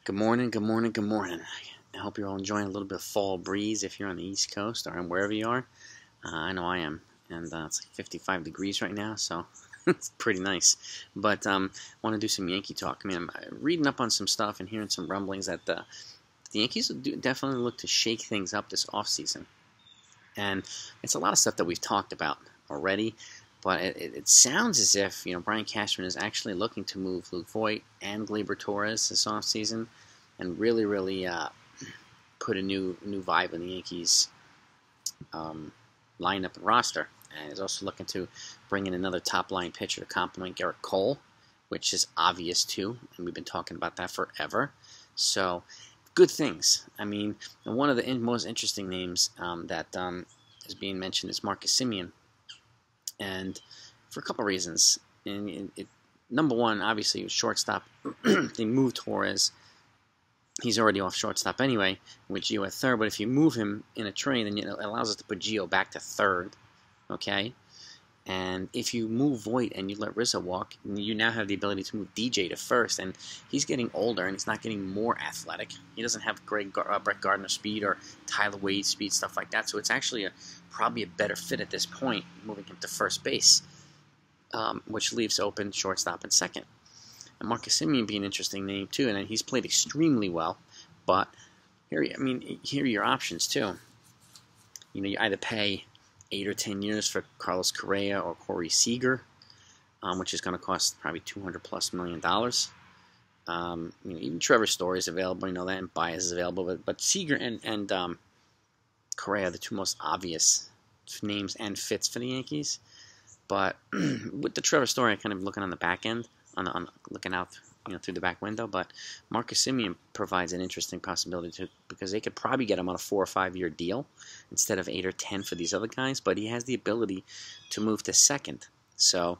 Good morning, good morning, good morning. I hope you're all enjoying a little bit of fall breeze if you're on the East Coast or wherever you are. I know I am, and it's like 55 degrees right now, so it's pretty nice. But I want to do some Yankee talk. I mean, I'm reading up on some stuff and hearing some rumblings that the Yankees definitely look to shake things up this offseason. And it's a lot of stuff that we've talked about already, but it sounds as if Brian Cashman is actually looking to move Luke Voit and Gleyber Torres this offseason and really put a new vibe in the Yankees lineup and roster. And is also looking to bring in another top-line pitcher to complement Garrett Cole, which is obvious too, and we've been talking about that forever. So, good things. I mean, one of the most interesting names that is being mentioned is Marcus Simeon, and for a couple of reasons. And number one, obviously, he was shortstop. They moved Torres. He's already off shortstop anyway, with Gio at third. But if you move him in a trade, then it allows us to put Gio back to third. Okay? And if you move Voit and you let Rizzo walk, you now have the ability to move DJ to first. And he's getting older, and he's not getting more athletic. He doesn't have Brett Gardner speed or Tyler Wade speed, stuff like that. So it's actually probably a better fit at this point, moving him to first base, which leaves open shortstop and second. And Marcus Simeon would be an interesting name too, and he's played extremely well. But here are your options too. You either pay 8 or 10 years for Carlos Correa or Corey Seager, which is going to cost probably $200+ million. Even Trevor Story is available, that, and Baez is available. But Seager and Correa are the two most obvious names and fits for the Yankees. But with the Trevor Story, I'm kind of looking on the back end, looking out through the back window. But Marcus Simeon provides an interesting possibility too, because they could probably get him on a 4 or 5 year deal instead of 8 or 10 for these other guys. But he has the ability to move to second, so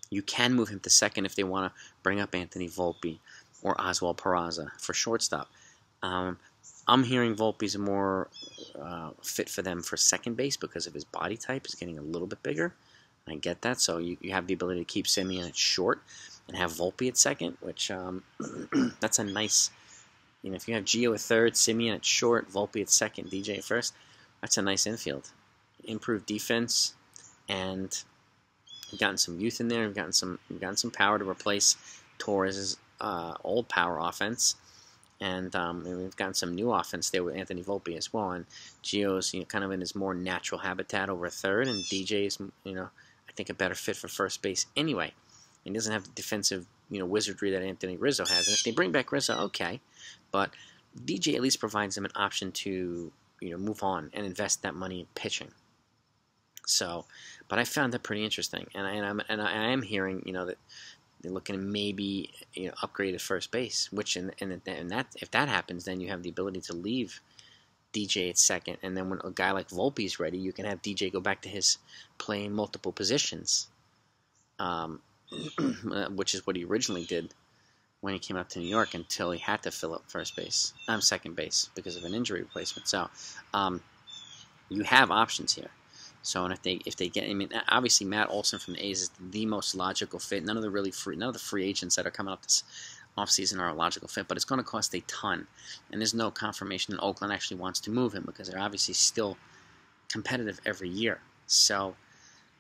you can move him to second if they want to bring up Anthony Volpe or Oswald Peraza for shortstop. I'm hearing Volpe's a more fit for them for second base because of his body type is getting a little bit bigger. I get that. So you have the ability to keep Simeon at short and have Volpe at second, which that's a nice, if you have Gio at third, Simeon at short, Volpe at second, DJ at first, that's a nice infield. Improved defense, and we've gotten some youth in there. We've gotten some power to replace Torres' old power offense. And we've gotten some new offense there with Anthony Volpe as well. And Gio's kind of in his more natural habitat over third, and DJ is I think a better fit for first base anyway. He doesn't have the defensive wizardry that Anthony Rizzo has. And if they bring back Rizzo, okay, but DJ at least provides them an option to move on and invest that money in pitching. So, but I found that pretty interesting, and I am hearing that they're looking to maybe upgrade at first base, which and that if that happens, then you have the ability to leave DJ at second, and then when a guy like Volpe is ready, you can have DJ go back to his playing multiple positions, which is what he originally did when he came up to New York until he had to fill up second base because of an injury replacement. So you have options here. So, and if they get, obviously Matt Olson from the A's is the most logical fit. None of the free agents that are coming up this offseason are a logical fit, but it's going to cost a ton. And there's no confirmation that Oakland actually wants to move him because they're obviously still competitive every year. So,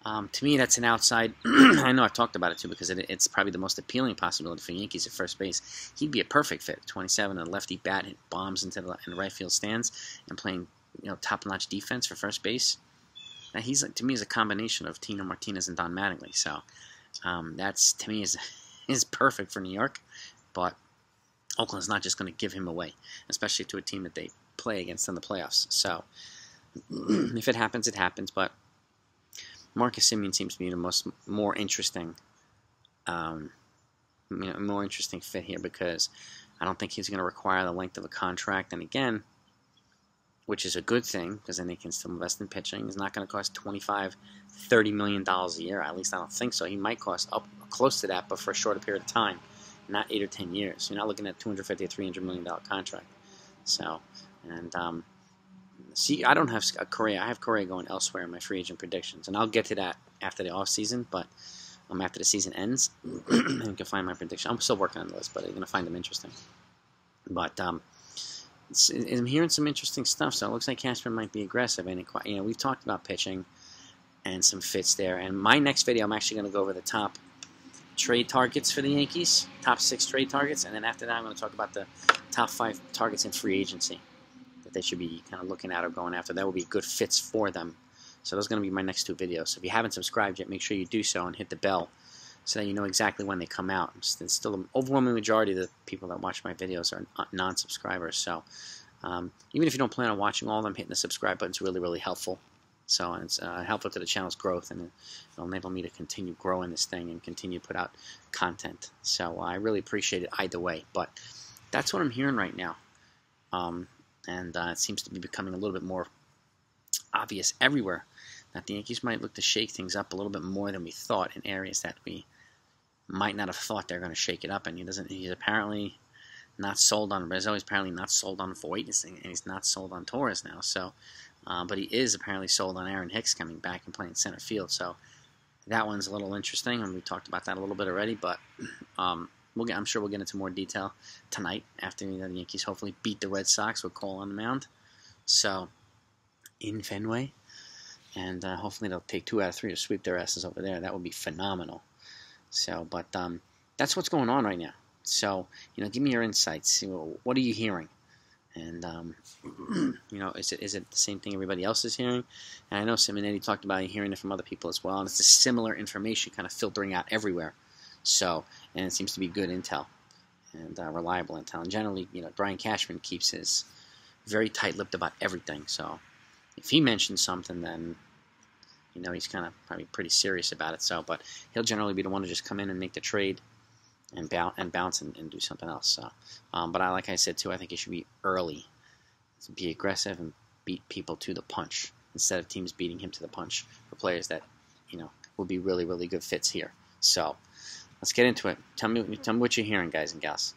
to me, that's an outside. I know I've talked about it too because it's probably the most appealing possibility for Yankees at first base. He'd be a perfect fit. 27, a lefty bat, hit bombs into the right field stands, and playing top-notch defense for first base. Now he's to me is a combination of Tino Martinez and Don Mattingly, so that's to me is perfect for New York. But Oakland's not just going to give him away, especially to a team that they play against in the playoffs. So if it happens, it happens. But Marcus Simeon seems to be the more interesting, more interesting fit here because I don't think he's going to require the length of a contract, and again, which is a good thing because then they can still invest in pitching. He's not going to cost $25-30 million a year. At least I don't think so. He might cost up close to that, but for a shorter period of time, not 8 or 10 years. You're not looking at $250 to $300 million contract. So, and see, I don't have Correa. I have Correa going elsewhere in my free agent predictions, and I'll get to that after the offseason. But after the season ends, you can find my prediction. I'm still working on the list, but you're going to find them interesting. But I'm hearing some interesting stuff, so it looks like Cashman might be aggressive. And we've talked about pitching and some fits there. And my next video, I'm actually going to go over the top trade targets for the Yankees, top 6 trade targets, and then after that, I'm going to talk about the top 5 targets in free agency that they should be kind of looking at or going after. That will be good fits for them. So those are going to be my next 2 videos. So if you haven't subscribed yet, make sure you do so and hit the bell so that you know exactly when they come out. It's still an overwhelming majority of the people that watch my videos are non-subscribers. So even if you don't plan on watching all of them, hitting the subscribe button is really, really helpful. So it's helpful to the channel's growth, and it'll enable me to continue growing this thing and continue to put out content. So I really appreciate it either way. But that's what I'm hearing right now. And it seems to be becoming a little bit more obvious everywhere that the Yankees might look to shake things up a little bit more than we thought in areas that we might not have thought they're going to shake it up. And he's apparently not sold on Rizzo. He's apparently not sold on Voit, and he's not sold on Torres now. So, but he is apparently sold on Aaron Hicks coming back and playing center field. So that one's a little interesting, and we talked about that a little bit already. But I'm sure we'll get into more detail tonight after the Yankees hopefully beat the Red Sox with Cole on the mound. So in Fenway. And hopefully they'll take 2 out of 3 to sweep their asses over there. That would be phenomenal. So, but that's what's going on right now. So, give me your insights. What are you hearing? And is it the same thing everybody else is hearing? And I know Simeon talked about hearing it from other people as well. And it's a similar information kind of filtering out everywhere. So, and it seems to be good intel and reliable intel. And generally, Brian Cashman keeps his very tight-lipped about everything. So if he mentions something, then he's kind of probably pretty serious about it. So, but he'll generally be the one to just come in and make the trade and bounce and do something else. So, but like I said too, I think it should be early, to be aggressive and beat people to the punch instead of teams beating him to the punch for players that will be really, really good fits here. So, let's get into it. Tell me what you're hearing, guys and gals.